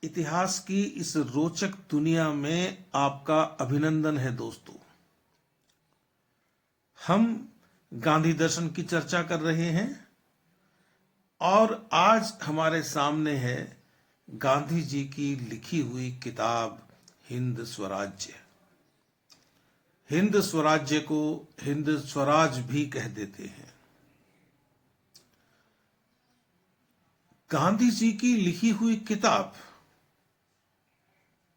इतिहास की इस रोचक दुनिया में आपका अभिनंदन है दोस्तों। हम गांधी दर्शन की चर्चा कर रहे हैं और आज हमारे सामने है गांधी जी की लिखी हुई किताब हिंद स्वराज्य। हिंद स्वराज्य को हिंद स्वराज भी कह देते हैं। गांधी जी की लिखी हुई किताब,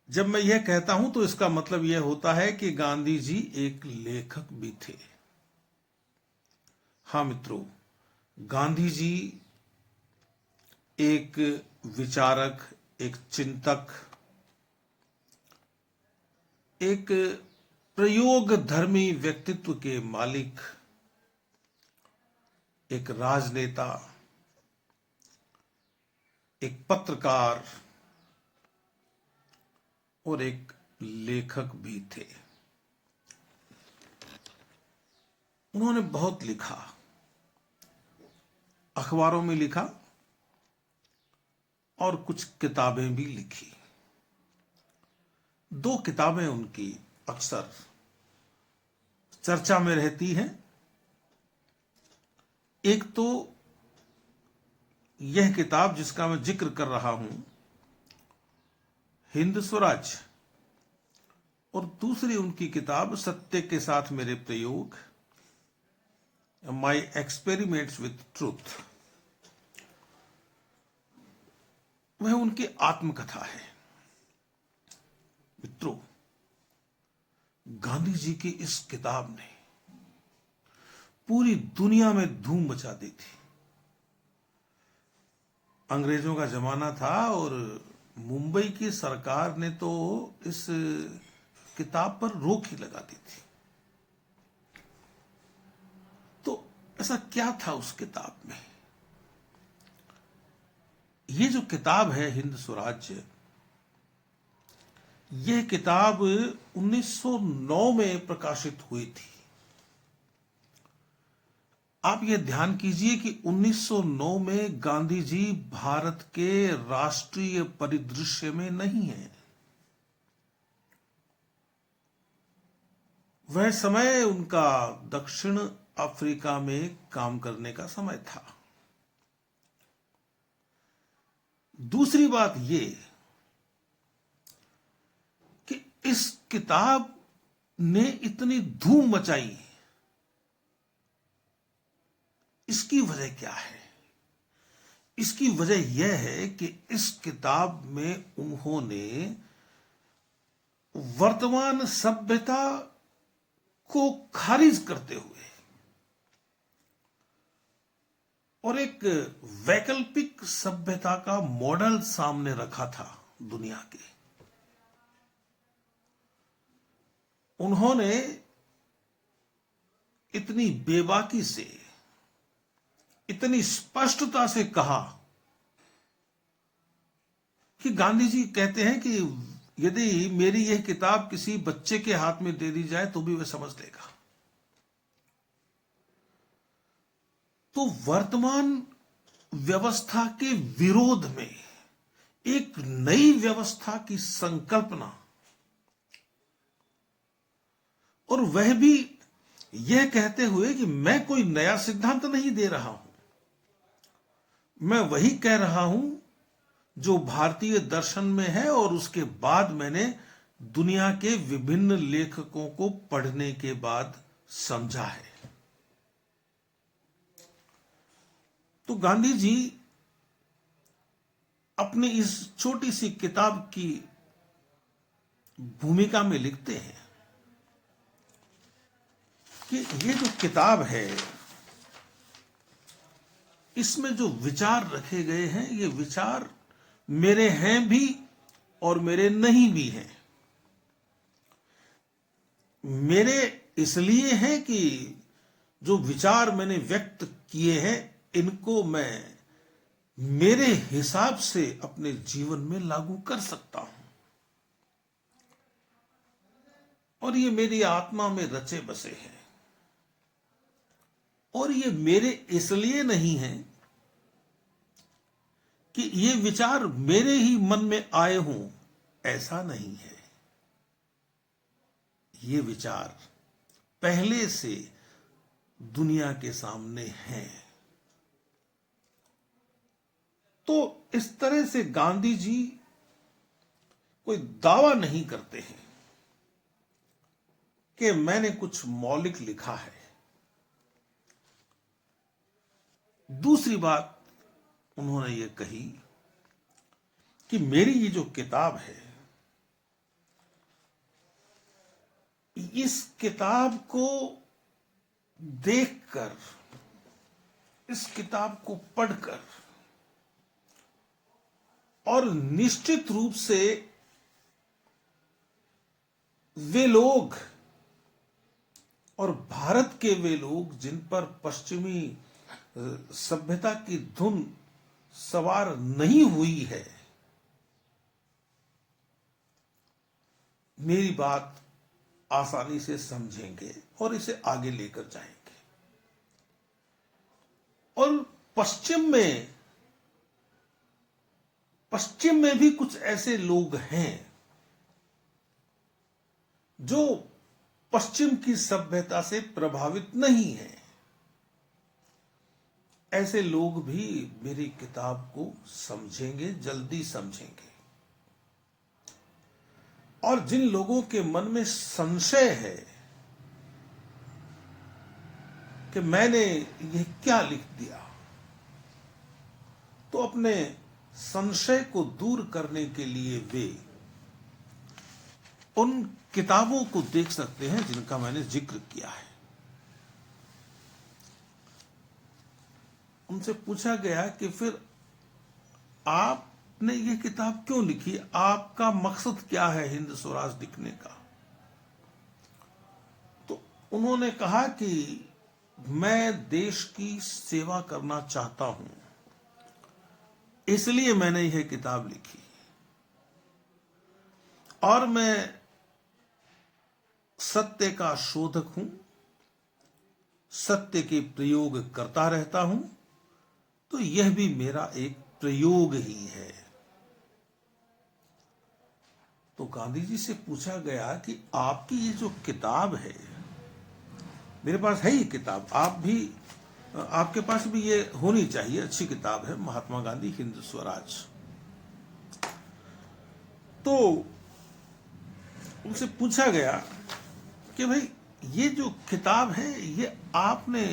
जब मैं यह कहता हूं तो इसका मतलब यह होता है कि गांधी जी एक लेखक भी थे। हाँ मित्रों, गांधी जी एक विचारक, एक चिंतक, एक प्रयोगधर्मी व्यक्तित्व के मालिक, एक राजनेता, एक पत्रकार और एक लेखक भी थे। उन्होंने बहुत लिखा, अखबारों में लिखा और कुछ किताबें भी लिखी। दो किताबें उनकी अक्सर चर्चा में रहती हैं। एक तो यह किताब जिसका मैं जिक्र कर रहा हूं, हिंद स्वराज, और दूसरी उनकी किताब सत्य के साथ मेरे प्रयोग, माई एक्सपेरिमेंट्स विथ ट्रूथ। वह उनकी आत्मकथा है। मित्रों, गांधी जी की इस किताब ने पूरी दुनिया में धूम मचा दी थी। अंग्रेजों का जमाना था और मुंबई की सरकार ने तो इस किताब पर रोक ही लगा दी थी। तो ऐसा क्या था उस किताब में? ये जो किताब है हिंद स्वराज्य, यह किताब 1909 में प्रकाशित हुई थी। आप यह ध्यान कीजिए कि 1909 में गांधी जी भारत के राष्ट्रीय परिदृश्य में नहीं है। वह समय उनका दक्षिण अफ्रीका में काम करने का समय था। दूसरी बात यह कि इस किताब ने इतनी धूम मचाई, इसकी वजह क्या है? इसकी वजह यह है कि इस किताब में उन्होंने वर्तमान सभ्यता को खारिज करते हुए और एक वैकल्पिक सभ्यता का मॉडल सामने रखा था दुनिया के। उन्होंने इतनी बेबाकी से, इतनी स्पष्टता से कहा कि गांधी जी कहते हैं कि यदि मेरी यह किताब किसी बच्चे के हाथ में दे दी जाए तो भी वह समझ लेगा। तो वर्तमान व्यवस्था के विरोध में एक नई व्यवस्था की संकल्पना, और वह भी यह कहते हुए कि मैं कोई नया सिद्धांत नहीं दे रहा हूं, मैं वही कह रहा हूं जो भारतीय दर्शन में है और उसके बाद मैंने दुनिया के विभिन्न लेखकों को पढ़ने के बाद समझा है। तो गांधी जी अपनी इस छोटी सी किताब की भूमिका में लिखते हैं कि ये जो किताब है, इसमें जो विचार रखे गए हैं, ये विचार मेरे हैं भी और मेरे नहीं भी हैं। मेरे इसलिए हैं कि जो विचार मैंने व्यक्त किए हैं, इनको मैं मेरे हिसाब से अपने जीवन में लागू कर सकता हूं, और ये मेरी आत्मा में रचे बसे हैं। और ये मेरे इसलिए नहीं है कि ये विचार मेरे ही मन में आए हों, ऐसा नहीं है। ये विचार पहले से दुनिया के सामने हैं। तो इस तरह से गांधी जी कोई दावा नहीं करते हैं कि मैंने कुछ मौलिक लिखा है। दूसरी बात उन्होंने ये कही कि मेरी ये जो किताब है, इस किताब को देखकर, इस किताब को पढ़कर और निश्चित रूप से वे लोग और भारत के वे लोग जिन पर पश्चिमी सभ्यता की धुन सवार नहीं हुई है, मेरी बात आसानी से समझेंगे और इसे आगे लेकर जाएंगे। और पश्चिम में भी कुछ ऐसे लोग हैं जो पश्चिम की सभ्यता से प्रभावित नहीं है। ऐसे लोग भी मेरी किताब को समझेंगे, जल्दी समझेंगे। और जिन लोगों के मन में संशय है कि मैंने यह क्या लिख दिया, तो अपने संशय को दूर करने के लिए वे उन किताबों को देख सकते हैं जिनका मैंने जिक्र किया है। उनसे पूछा गया कि फिर आपने ये किताब क्यों लिखी, आपका मकसद क्या है हिंद स्वराज लिखने का। तो उन्होंने कहा कि मैं देश की सेवा करना चाहता हूं, इसलिए मैंने यह किताब लिखी, और मैं सत्य का शोधक हूं, सत्य के प्रयोग करता रहता हूं, तो यह भी मेरा एक प्रयोग ही है। तो गांधी जी से पूछा गया कि आपकी ये जो किताब है, मेरे पास है ये किताब, आपके पास भी ये होनी चाहिए, अच्छी किताब है, महात्मा गांधी हिंद स्वराज। तो उनसे पूछा गया कि भाई ये जो किताब है, ये आपने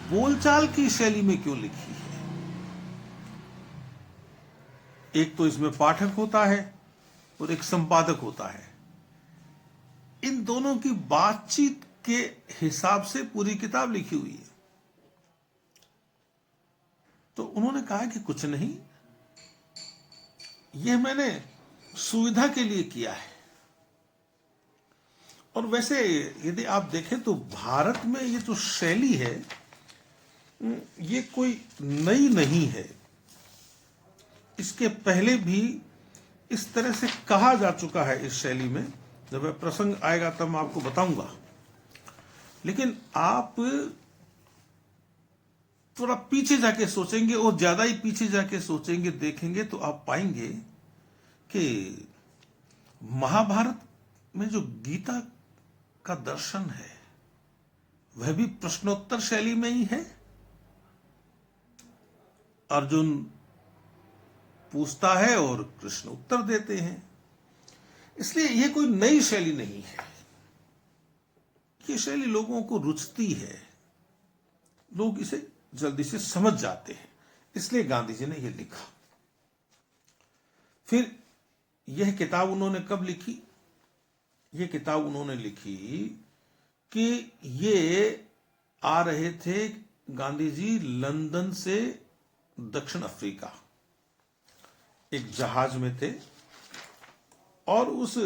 बोलचाल की शैली में क्यों लिखी है। एक तो इसमें पाठक होता है और एक संपादक होता है, इन दोनों की बातचीत के हिसाब से पूरी किताब लिखी हुई है। तो उन्होंने कहा कि कुछ नहीं, यह मैंने सुविधा के लिए किया है। और वैसे यदि आप देखें तो भारत में ये जो शैली है, ये कोई नई नहीं है। इसके पहले भी इस तरह से कहा जा चुका है इस शैली में। जब वह प्रसंग आएगा तब मैं आपको बताऊंगा। लेकिन आप थोड़ा पीछे जाके सोचेंगे, और ज्यादा ही पीछे जाके सोचेंगे, देखेंगे, तो आप पाएंगे कि महाभारत में जो गीता का दर्शन है, वह भी प्रश्नोत्तर शैली में ही है। अर्जुन पूछता है और कृष्ण उत्तर देते हैं। इसलिए यह कोई नई शैली नहीं है। ये शैली लोगों को रुचती है, लोग इसे जल्दी से समझ जाते हैं, इसलिए गांधी जी ने यह लिखा। फिर यह किताब उन्होंने कब लिखी? यह किताब उन्होंने लिखी कि ये आ रहे थे गांधी जी लंदन से दक्षिण अफ्रीका, एक जहाज में थे, और उस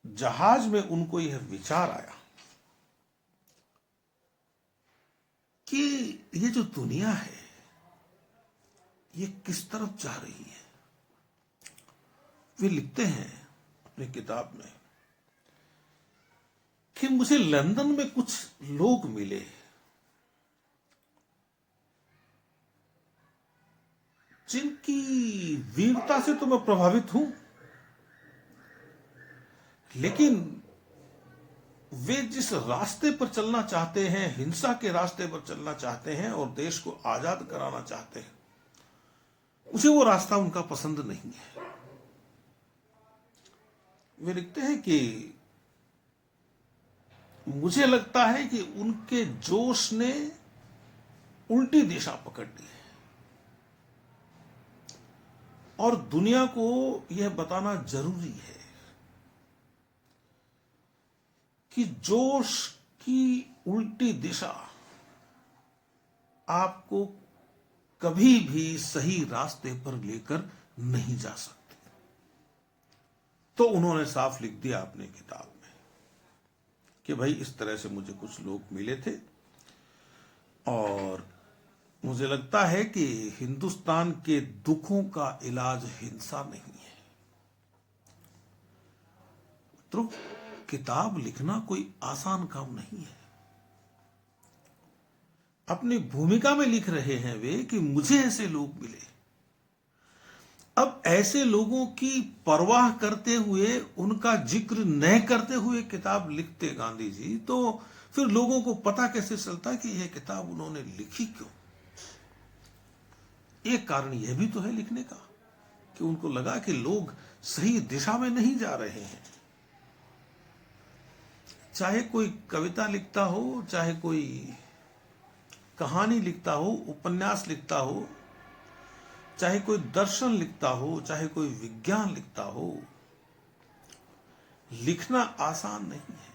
जहाज में उनको यह विचार आया कि ये जो दुनिया है, ये किस तरफ जा रही है। वे लिखते हैं अपनी किताब में कि मुझे लंदन में कुछ लोग मिले, जिनकी वीरता से तो मैं प्रभावित हूं, लेकिन वे जिस रास्ते पर चलना चाहते हैं, हिंसा के रास्ते पर चलना चाहते हैं और देश को आजाद कराना चाहते हैं, मुझे वो रास्ता उनका पसंद नहीं है। वे लिखते हैं कि मुझे लगता है कि उनके जोश ने उल्टी दिशा पकड़ ली है और दुनिया को यह बताना जरूरी है कि जोश की उल्टी दिशा आपको कभी भी सही रास्ते पर लेकर नहीं जा सकती। तो उन्होंने साफ लिख दिया अपनी किताब में कि भाई इस तरह से मुझे कुछ लोग मिले थे और मुझे लगता है कि हिंदुस्तान के दुखों का इलाज हिंसा नहीं है। तो किताब लिखना कोई आसान काम नहीं है। अपनी भूमिका में लिख रहे हैं वे कि मुझे ऐसे लोग मिले। अब ऐसे लोगों की परवाह करते हुए, उनका जिक्र न करते हुए किताब लिखते गांधी जी, तो फिर लोगों को पता कैसे चलता कि यह किताब उन्होंने लिखी क्यों? एक कारण यह भी तो है लिखने का कि उनको लगा कि लोग सही दिशा में नहीं जा रहे हैं। चाहे कोई कविता लिखता हो, चाहे कोई कहानी लिखता हो, उपन्यास लिखता हो, चाहे कोई दर्शन लिखता हो, चाहे कोई विज्ञान लिखता हो, लिखना आसान नहीं है।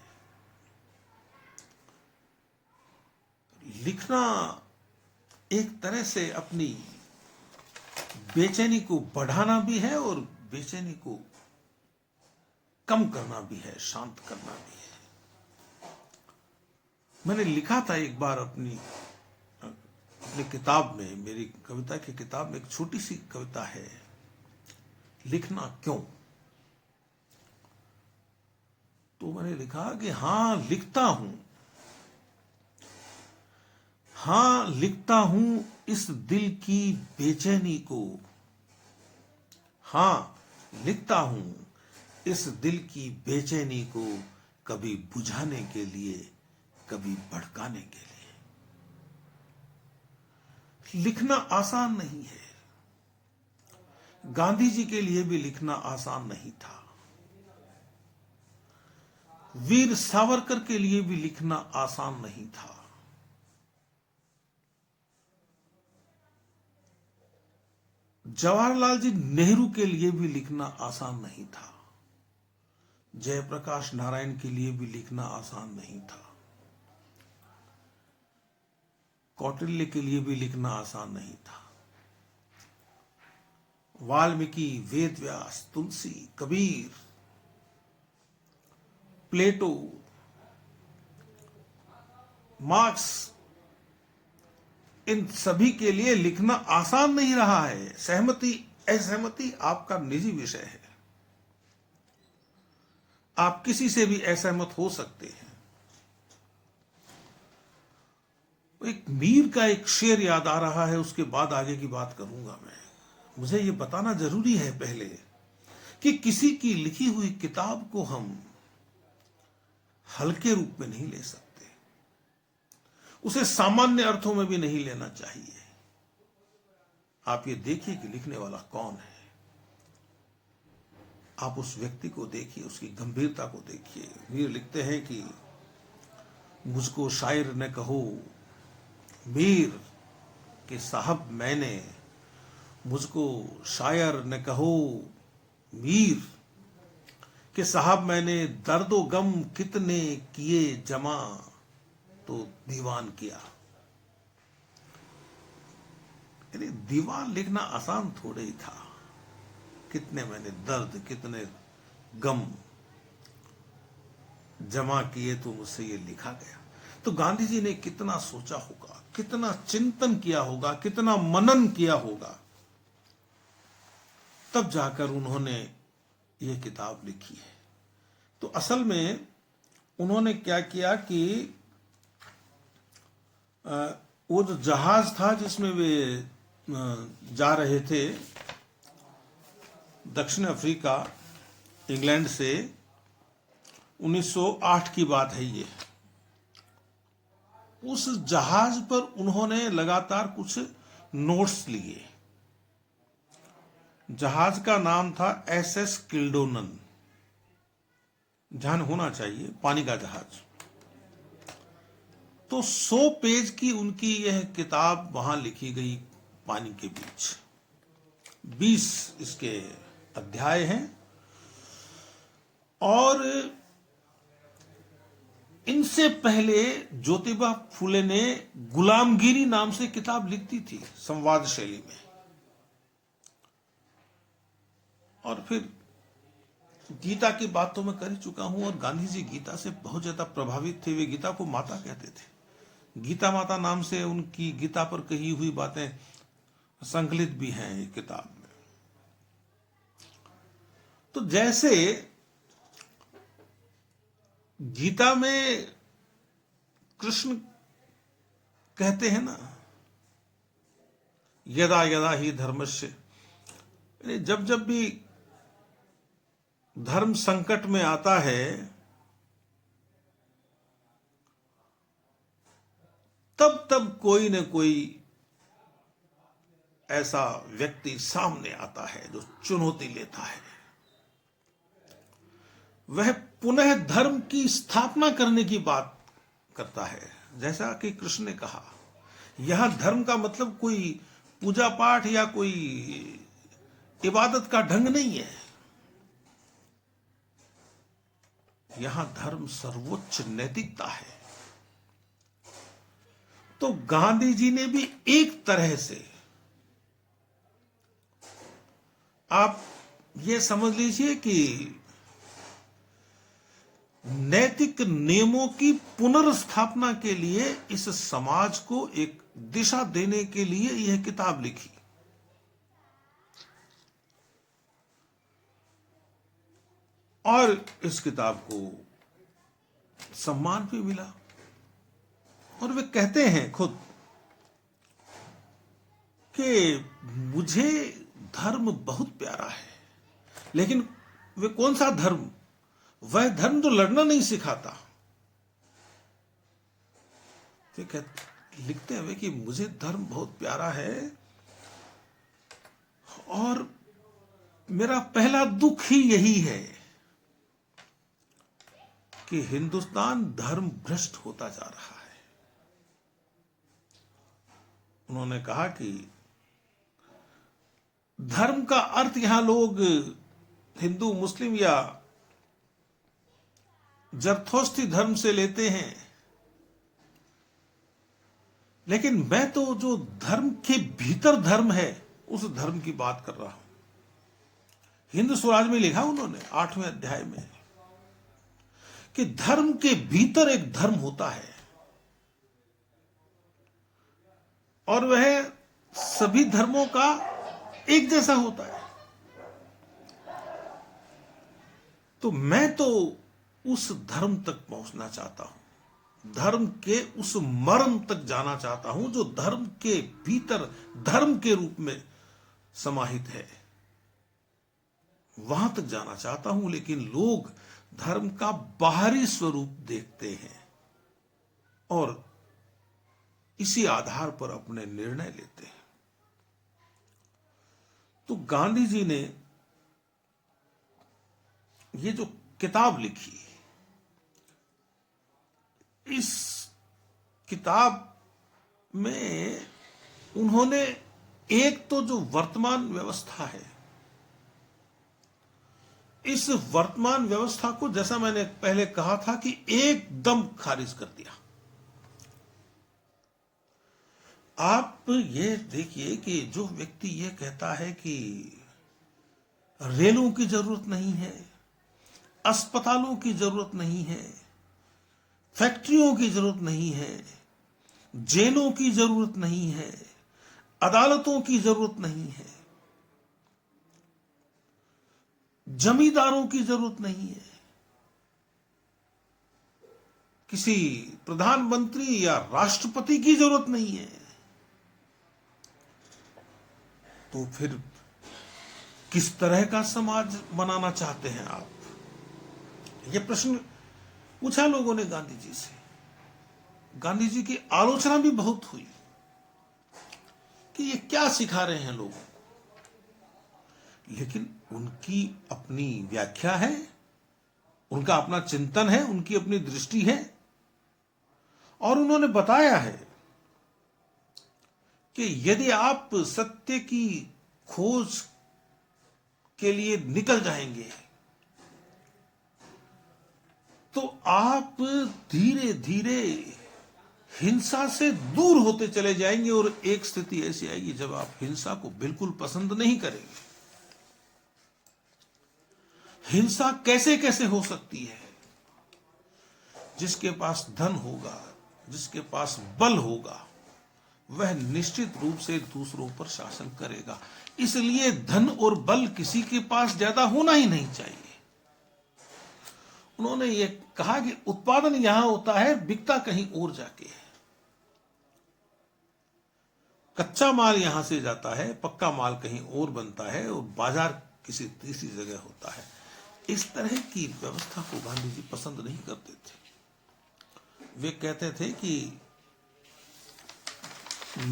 लिखना एक तरह से अपनी बेचैनी को बढ़ाना भी है और बेचैनी को कम करना भी है, शांत करना भी है। मैंने लिखा था एक बार अपनी किताब में, मेरी कविता की किताब में एक छोटी सी कविता है, लिखना क्यों। तो मैंने लिखा कि हां लिखता हूं, हां लिखता हूं इस दिल की बेचैनी को, हां लिखता हूं इस दिल की बेचैनी को, कभी बुझाने के लिए, कभी भड़काने के लिए। लिखना आसान नहीं है। गांधी जी के लिए भी लिखना आसान नहीं था। वीर सावरकर के लिए भी लिखना आसान नहीं था। जवाहरलाल जी नेहरू के लिए भी लिखना आसान नहीं था। जयप्रकाश नारायण के लिए भी लिखना आसान नहीं था। कौटिल्य के लिए भी लिखना आसान नहीं था। वाल्मीकि, वेदव्यास, तुलसी, कबीर, प्लेटो, मार्क्स, इन सभी के लिए लिखना आसान नहीं रहा है। सहमति असहमति आपका निजी विषय है। आप किसी से भी असहमत हो सकते हैं। एक मीर का एक शेर याद आ रहा है, उसके बाद आगे की बात करूंगा मैं। मुझे यह बताना जरूरी है पहले कि किसी की लिखी हुई किताब को हम हल्के रूप में नहीं ले सकते, उसे सामान्य अर्थों में भी नहीं लेना चाहिए। आप ये देखिए कि लिखने वाला कौन है। आप उस व्यक्ति को देखिए, उसकी गंभीरता को देखिए। मीर लिखते हैं कि मुझको शायर ने कहो मीर कि साहब मैंने, मुझको शायर ने कहो मीर कि साहब मैंने, दर्दो गम कितने किए जमा तो दीवान किया। यानी दीवान लिखना आसान थोड़े ही था। कितने मैंने दर्द, कितने गम जमा किए तो मुझसे ये लिखा गया। तो गांधी जी ने कितना सोचा होगा, कितना चिंतन किया होगा, कितना मनन किया होगा, तब जाकर उन्होंने ये किताब लिखी है। तो असल में उन्होंने क्या किया कि वो जो जहाज था जिसमें वे जा रहे थे दक्षिण अफ्रीका इंग्लैंड से, 1908 की बात है ये। उस जहाज पर उन्होंने लगातार कुछ नोट्स लिए। जहाज का नाम था SS किल्डोनन, ध्यान होना चाहिए, पानी का जहाज। तो 100 पेज की उनकी यह किताब वहां लिखी गई पानी के बीच। 20 इसके अध्याय हैं और इनसे पहले ज्योतिबा फुले ने गुलामगिरी नाम से किताब लिखती थी संवाद शैली में। और फिर गीता की बात तो मैं कर ही चुका हूं, और गांधी जी गीता से बहुत ज्यादा प्रभावित थे। वे गीता को माता कहते थे। गीता माता नाम से उनकी गीता पर कही हुई बातें संकलित भी हैं ये किताब में। तो जैसे गीता में कृष्ण कहते हैं ना, यदा यदा ही धर्मस्य, जब जब भी धर्म संकट में आता है तब तब कोई न कोई ऐसा व्यक्ति सामने आता है जो चुनौती लेता है। वह पुनः धर्म की स्थापना करने की बात करता है। जैसा कि कृष्ण ने कहा, यहां धर्म का मतलब कोई पूजा पाठ या कोई इबादत का ढंग नहीं है। यहां धर्म सर्वोच्च नैतिकता है। तो गांधी जी ने भी एक तरह से, आप ये समझ लीजिए कि नैतिक नियमों की पुनर्स्थापना के लिए इस समाज को एक दिशा देने के लिए यह किताब लिखी। और इस किताब को सम्मान भी मिला। और वे कहते हैं खुद कि मुझे धर्म बहुत प्यारा है, लेकिन वे कौन सा धर्म? वह धर्म जो लड़ना नहीं सिखाता। लिखते हैं वे कि मुझे धर्म बहुत प्यारा है और मेरा पहला दुख ही यही है कि हिंदुस्तान धर्म भ्रष्ट होता जा रहा है। उन्होंने कहा कि धर्म का अर्थ यहां लोग हिंदू मुस्लिम या जरथोस्ती धर्म से लेते हैं, लेकिन मैं तो जो धर्म के भीतर धर्म है उस धर्म की बात कर रहा हूं। हिंदू स्वराज में लिखा उन्होंने 8वें अध्याय में कि धर्म के भीतर एक धर्म होता है और वह सभी धर्मों का एक जैसा होता है। तो मैं तो उस धर्म तक पहुंचना चाहता हूं, धर्म के उस मर्म तक जाना चाहता हूं जो धर्म के भीतर धर्म के रूप में समाहित है। वहां तक जाना चाहता हूं, लेकिन लोग धर्म का बाहरी स्वरूप देखते हैं और इसी आधार पर अपने निर्णय लेते हैं। तो गांधी जी ने ये जो किताब लिखी, इस किताब में उन्होंने एक तो जो वर्तमान व्यवस्था है, इस वर्तमान व्यवस्था को, जैसा मैंने पहले कहा था, कि एकदम खारिज कर दिया। आप ये देखिए कि जो व्यक्ति ये कहता है कि रेलों की जरूरत नहीं है, अस्पतालों की जरूरत नहीं है, फैक्ट्रियों की जरूरत नहीं है, जेलों की जरूरत नहीं है, अदालतों की जरूरत नहीं है, जमींदारों की जरूरत नहीं है, किसी प्रधानमंत्री या राष्ट्रपति की जरूरत नहीं है, तो फिर किस तरह का समाज बनाना चाहते हैं आप? यह प्रश्न पूछा लोगों ने गांधी जी से। गांधी जी की आलोचना भी बहुत हुई कि ये क्या सिखा रहे हैं लोगों को, लेकिन उनकी अपनी व्याख्या है, उनका अपना चिंतन है, उनकी अपनी दृष्टि है, और उन्होंने बताया है कि यदि आप सत्य की खोज के लिए निकल जाएंगे तो आप धीरे धीरे हिंसा से दूर होते चले जाएंगे, और एक स्थिति ऐसी आएगी जब आप हिंसा को बिल्कुल पसंद नहीं करेंगे। हिंसा कैसे कैसे हो सकती है? जिसके पास धन होगा, जिसके पास बल होगा, वह निश्चित रूप से दूसरों पर शासन करेगा। इसलिए धन और बल किसी के पास ज्यादा होना ही नहीं चाहिए। उन्होंने ये कहा कि उत्पादन यहां होता है, बिकता कहीं और जाके है। कच्चा माल यहां से जाता है, पक्का माल कहीं और बनता है, और बाजार किसी तीसरी जगह होता है। इस तरह की व्यवस्था को गांधी जी पसंद नहीं करते थे। वे कहते थे कि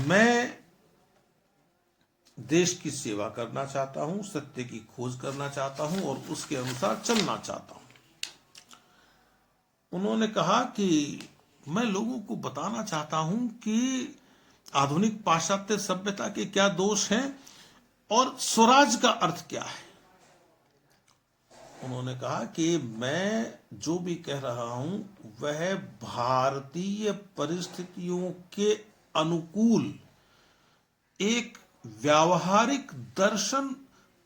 मैं देश की सेवा करना चाहता हूं, सत्य की खोज करना चाहता हूं और उसके अनुसार चलना चाहता हूं। उन्होंने कहा कि मैं लोगों को बताना चाहता हूं कि आधुनिक पाश्चात्य सभ्यता के क्या दोष हैं और स्वराज का अर्थ क्या है। उन्होंने कहा कि मैं जो भी कह रहा हूं वह भारतीय परिस्थितियों के अनुकूल एक व्यावहारिक दर्शन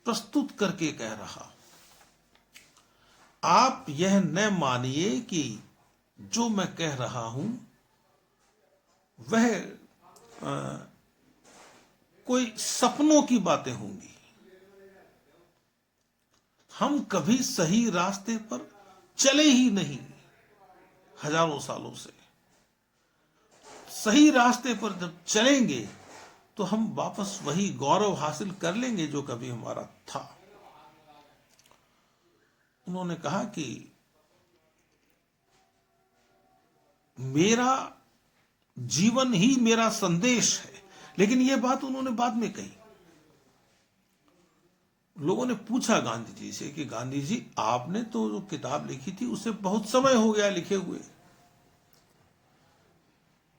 प्रस्तुत करके कह रहा। आप यह न मानिए कि जो मैं कह रहा हूं वह कोई सपनों की बातें होंगी। हम कभी सही रास्ते पर चले ही नहीं, हजारों सालों से। सही रास्ते पर जब चलेंगे तो हम वापस वही गौरव हासिल कर लेंगे जो कभी हमारा था। उन्होंने कहा कि मेरा जीवन ही मेरा संदेश है, लेकिन यह बात उन्होंने बाद में कही। लोगों ने पूछा गांधी जी से कि गांधी जी, आपने तो जो किताब लिखी थी उसे बहुत समय हो गया लिखे हुए,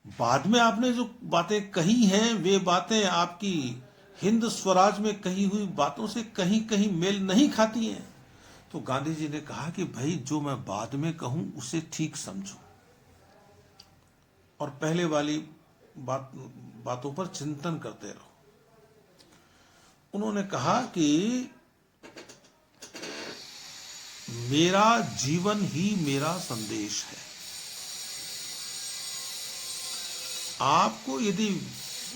बाद में आपने जो बातें कही हैं वे बातें आपकी हिंद स्वराज में कही हुई बातों से कहीं कहीं मेल नहीं खाती हैं। तो गांधी जी ने कहा कि भाई, जो मैं बाद में कहूं उसे ठीक समझो और पहले वाली बातों पर चिंतन करते रहो। उन्होंने कहा कि मेरा जीवन ही मेरा संदेश है। आपको यदि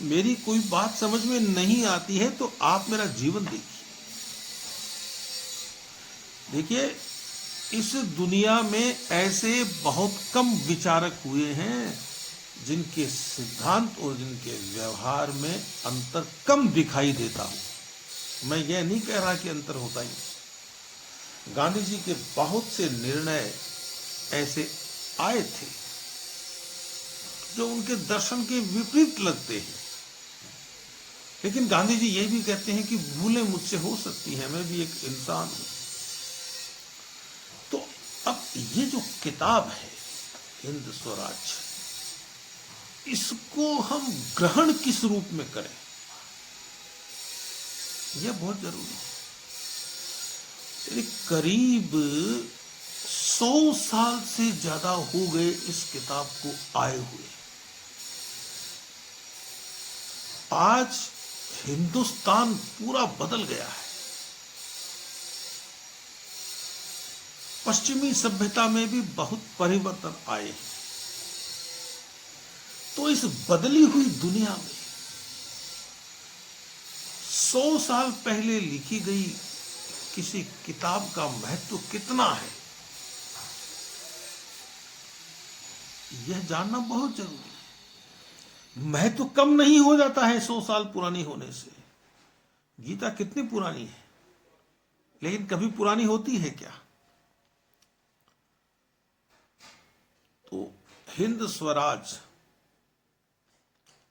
मेरी कोई बात समझ में नहीं आती है तो आप मेरा जीवन देखिए। देखिए, इस दुनिया में ऐसे बहुत कम विचारक हुए हैं जिनके सिद्धांत और जिनके व्यवहार में अंतर कम दिखाई देता हो। मैं यह नहीं कह रहा कि अंतर होता ही। गांधी जी के बहुत से निर्णय ऐसे आए थे जो उनके दर्शन के विपरीत लगते हैं, लेकिन गांधी जी ये भी कहते हैं कि भूलें मुझसे हो सकती हैं, मैं भी एक इंसान हूं। तो अब ये जो किताब है हिंद स्वराज, इसको हम ग्रहण किस रूप में करें, यह बहुत जरूरी है। करीब 100 साल से ज्यादा हो गए इस किताब को आए हुए। आज हिंदुस्तान पूरा बदल गया है। पश्चिमी सभ्यता में भी बहुत परिवर्तन आए हैं। तो इस बदली हुई दुनिया में 100 साल पहले लिखी गई किसी किताब का महत्व कितना है, यह जानना बहुत जरूरी है। महत्व कम नहीं हो जाता है 100 साल पुरानी होने से। गीता कितनी पुरानी है, लेकिन कभी पुरानी होती है क्या? तो हिंद स्वराज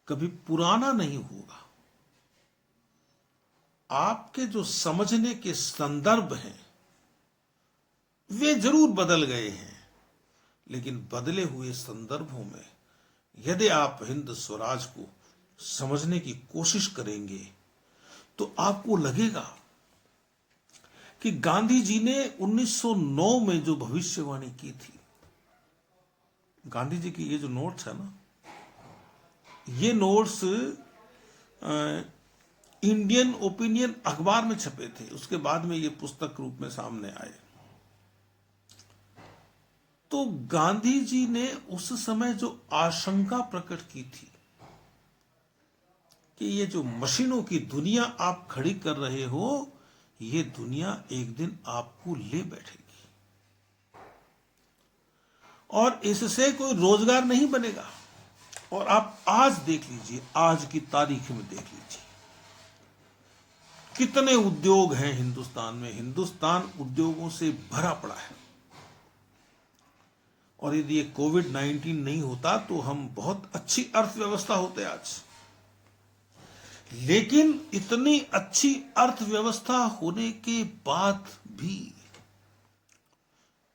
कभी पुराना नहीं होगा। आपके जो समझने के संदर्भ हैं वे जरूर बदल गए हैं, लेकिन बदले हुए संदर्भों में यदि आप हिंद स्वराज को समझने की कोशिश करेंगे तो आपको लगेगा कि गांधी जी ने 1909 में जो भविष्यवाणी की थी, गांधी जी की ये जो नोट्स है ना, ये नोट्स इंडियन ओपिनियन अखबार में छपे थे, उसके बाद में ये पुस्तक रूप में सामने आए। तो गांधी जी ने उस समय जो आशंका प्रकट की थी कि ये जो मशीनों की दुनिया आप खड़ी कर रहे हो, ये दुनिया एक दिन आपको ले बैठेगी और इससे कोई रोजगार नहीं बनेगा। और आप आज देख लीजिए, आज की तारीख में देख लीजिए कितने उद्योग हैं हिंदुस्तान में। हिंदुस्तान उद्योगों से भरा पड़ा है, और यदि ये कोविड-19 नहीं होता तो हम बहुत अच्छी अर्थव्यवस्था होते आज। लेकिन इतनी अच्छी अर्थव्यवस्था होने के बाद भी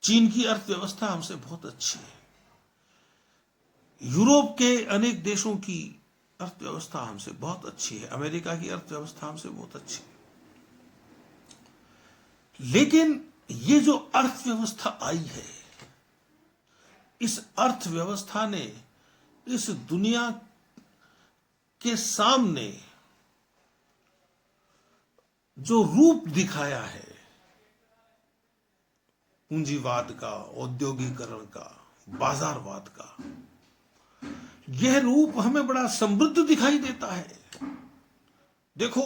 चीन की अर्थव्यवस्था हमसे बहुत अच्छी है, यूरोप के अनेक देशों की अर्थव्यवस्था हमसे बहुत अच्छी है, अमेरिका की अर्थव्यवस्था हमसे बहुत अच्छी है। लेकिन ये जो अर्थव्यवस्था आई है, इस अर्थव्यवस्था ने इस दुनिया के सामने जो रूप दिखाया है पूंजीवाद का, औद्योगिकरण का, बाजारवाद का, यह रूप हमें बड़ा समृद्ध दिखाई देता है। देखो,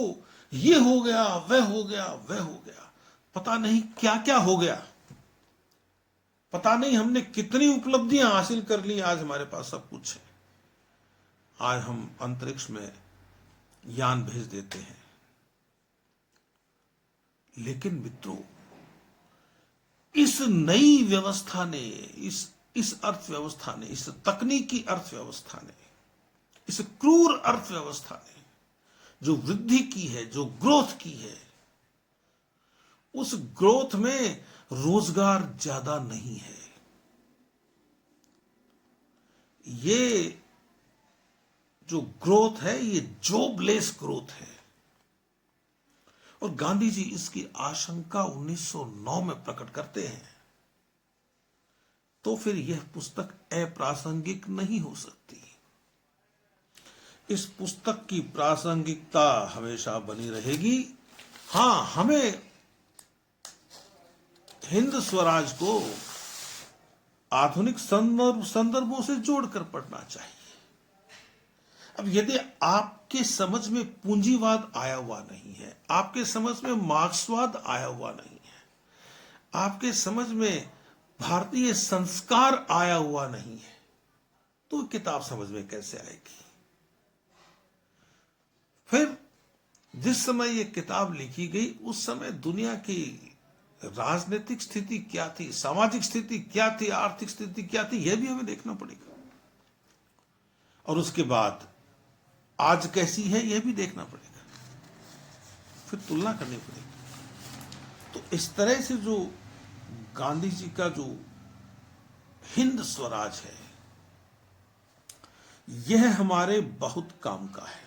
ये हो गया, वह हो गया, वह हो गया, पता नहीं क्या क्या हो गया, पता नहीं हमने कितनी उपलब्धियां हासिल कर ली। आज हमारे पास सब कुछ है, आज हम अंतरिक्ष में यान भेज देते हैं। लेकिन मित्रों, इस नई व्यवस्था ने, इस अर्थव्यवस्था ने, इस तकनीकी अर्थव्यवस्था ने, इस क्रूर अर्थव्यवस्था ने जो वृद्धि की है, जो ग्रोथ की है, उस ग्रोथ में रोजगार ज्यादा नहीं है। ये जो ग्रोथ है, ये जॉबलेस ग्रोथ है। और गांधी जी इसकी आशंका 1909 में प्रकट करते हैं, तो फिर यह पुस्तक अप्रासंगिक नहीं हो सकती। इस पुस्तक की प्रासंगिकता हमेशा बनी रहेगी। हां, हमें हिंद स्वराज को आधुनिक संदर्भों से जोड़कर पढ़ना चाहिए। अब यदि आपके समझ में पूंजीवाद आया हुआ नहीं है, आपके समझ में मार्क्सवाद आया हुआ नहीं है, आपके समझ में भारतीय संस्कार आया हुआ नहीं है, तो किताब समझ में कैसे आएगी? फिर जिस समय यह किताब लिखी गई, उस समय दुनिया की राजनीतिक स्थिति क्या थी, सामाजिक स्थिति क्या थी, आर्थिक स्थिति क्या थी, यह भी हमें देखना पड़ेगा। और उसके बाद आज कैसी है यह भी देखना पड़ेगा, फिर तुलना करनी पड़ेगी। तो इस तरह से जो गांधी जी का जो हिंद स्वराज है, यह हमारे बहुत काम का है।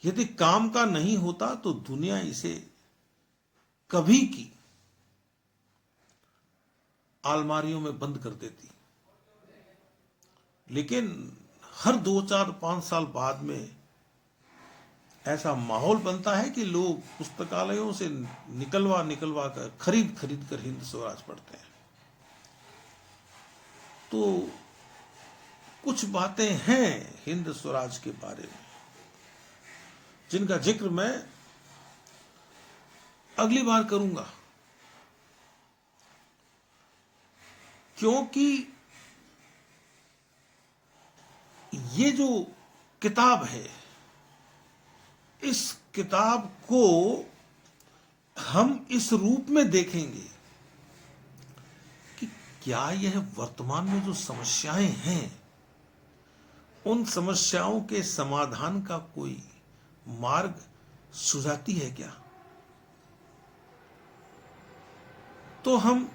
यदि काम का नहीं होता तो दुनिया इसे कभी की अलमारियों में बंद कर देती। लेकिन हर 2, 4, 5 साल बाद में ऐसा माहौल बनता है कि लोग पुस्तकालयों से निकलवा कर, खरीद कर हिंद स्वराज पढ़ते हैं। तो कुछ बातें हैं हिंद स्वराज के बारे में जिनका जिक्र मैं अगली बार करूंगा, क्योंकि ये जो किताब है, इस किताब को हम इस रूप में देखेंगे कि क्या यह वर्तमान में जो समस्याएं हैं, उन समस्याओं के समाधान का कोई मार्ग सुझाती है क्या। तो हम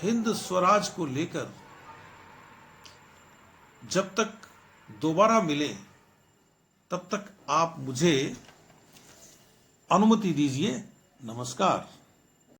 हिंद स्वराज को लेकर जब तक दोबारा मिले, तब तक आप मुझे अनुमति दीजिए। नमस्कार।